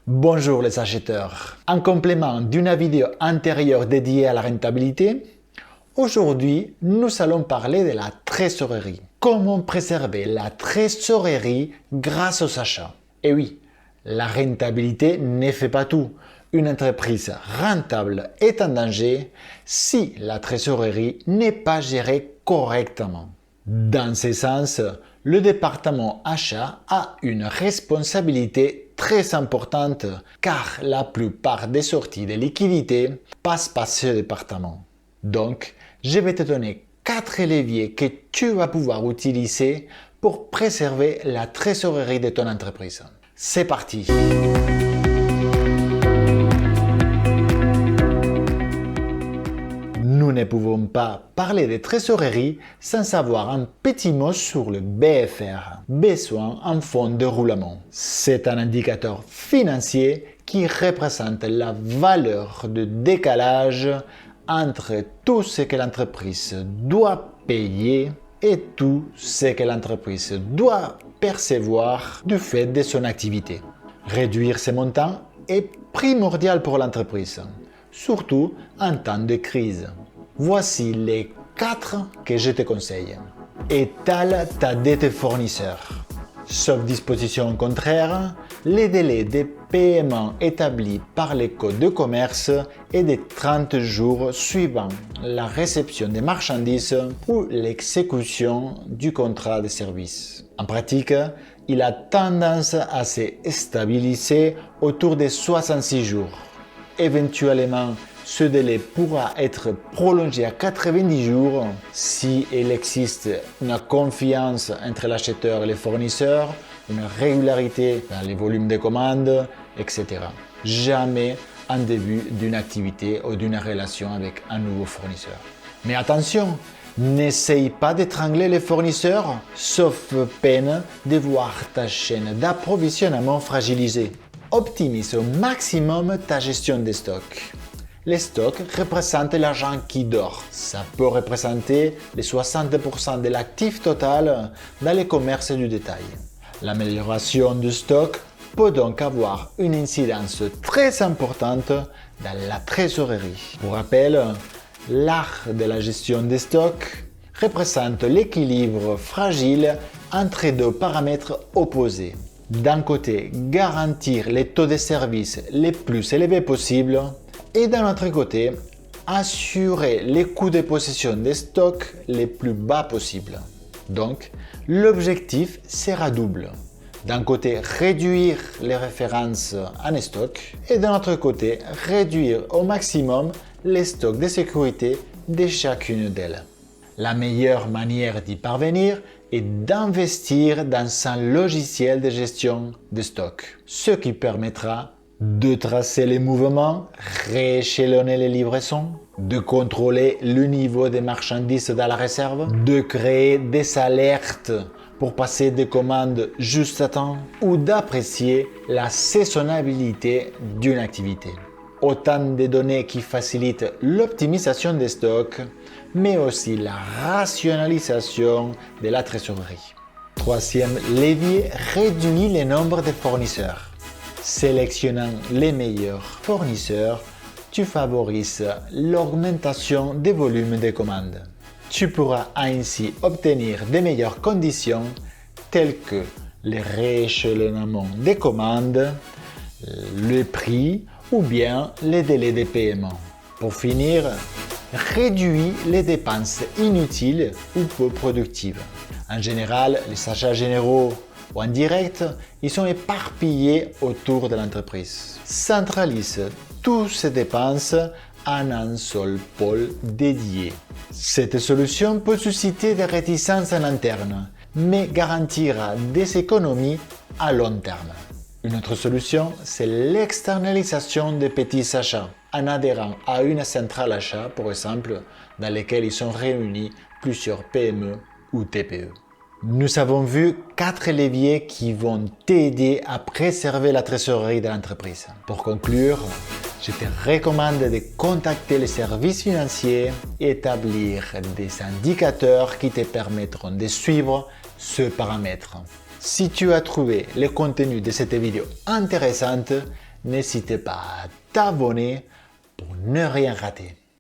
Bonjour les acheteurs. En complément d'une vidéo antérieure dédiée à la rentabilité, aujourd'hui nous allons parler de la trésorerie. Comment préserver la trésorerie grâce aux achats? Et oui, la rentabilité ne fait pas tout. Une entreprise rentable est en danger si la trésorerie n'est pas gérée correctement. Dans ce sens, le département achat a une responsabilité très importante car la plupart des sorties de liquidités passent par ce département. Donc, je vais te donner 4 leviers que tu vas pouvoir utiliser pour préserver la trésorerie de ton entreprise. C'est parti! Nous ne pouvons pas parler de trésorerie sans avoir un petit mot sur le BFR, besoin en fonds de roulement. C'est un indicateur financier qui représente la valeur de décalage entre tout ce que l'entreprise doit payer et tout ce que l'entreprise doit percevoir du fait de son activité. Réduire ces montants est primordial pour l'entreprise, surtout en temps de crise. Voici les 4 que je te conseille. Étale ta dette fournisseur. Sauf disposition contraire, les délais de paiement établis par les codes de commerce est de 30 jours suivant la réception des marchandises ou l'exécution du contrat de service. En pratique, il a tendance à se stabiliser autour de 66 jours. Éventuellement, ce délai pourra être prolongé à 90 jours si il existe une confiance entre l'acheteur et le fournisseur, une régularité dans les volumes de commandes, etc. Jamais en début d'une activité ou d'une relation avec un nouveau fournisseur. Mais attention, n'essaye pas d'étrangler les fournisseurs, sauf peine de voir ta chaîne d'approvisionnement fragilisée. Optimise au maximum ta gestion des stocks. Les stocks représentent l'argent qui dort. Ça peut représenter les 60% de l'actif total dans les commerces du détail. L'amélioration du stock peut donc avoir une incidence très importante dans la trésorerie. Pour rappel, l'art de la gestion des stocks représente l'équilibre fragile entre deux paramètres opposés. D'un côté, garantir les taux de service les plus élevés possibles et d'un autre côté, assurer les coûts de possession des stocks les plus bas possibles. Donc, l'objectif sera double. D'un côté, réduire les références en stock et d'un autre côté, réduire au maximum les stocks de sécurité de chacune d'elles. La meilleure manière d'y parvenir est d'investir dans un logiciel de gestion de stock, ce qui permettra de tracer les mouvements, rééchelonner les livraisons, de contrôler le niveau des marchandises dans la réserve, de créer des alertes pour passer des commandes juste à temps ou d'apprécier la saisonnabilité d'une activité. Autant de données qui facilitent l'optimisation des stocks, mais aussi la rationalisation de la trésorerie. Troisième levier, réduit le nombre de fournisseurs. Sélectionnant les meilleurs fournisseurs, tu favorises l'augmentation des volumes de commandes. Tu pourras ainsi obtenir de meilleures conditions telles que le rééchelonnement des commandes, le prix ou bien les délais de paiement. Pour finir, réduis les dépenses inutiles ou peu productives. En général, les achats généraux ou en direct, ils sont éparpillés autour de l'entreprise. Centralise toutes ces dépenses en un seul pôle dédié. Cette solution peut susciter des réticences en interne, mais garantira des économies à long terme. Une autre solution, c'est l'externalisation des petits achats, en adhérant à une centrale achat, par exemple, dans laquelle ils sont réunis plusieurs PME ou TPE. Nous avons vu 4 leviers qui vont t'aider à préserver la trésorerie de l'entreprise. Pour conclure, je te recommande de contacter les services financiers et établir des indicateurs qui te permettront de suivre ce paramètre. Si tu as trouvé le contenu de cette vidéo intéressante, N'hésitez pas à t'abonner pour ne rien rater.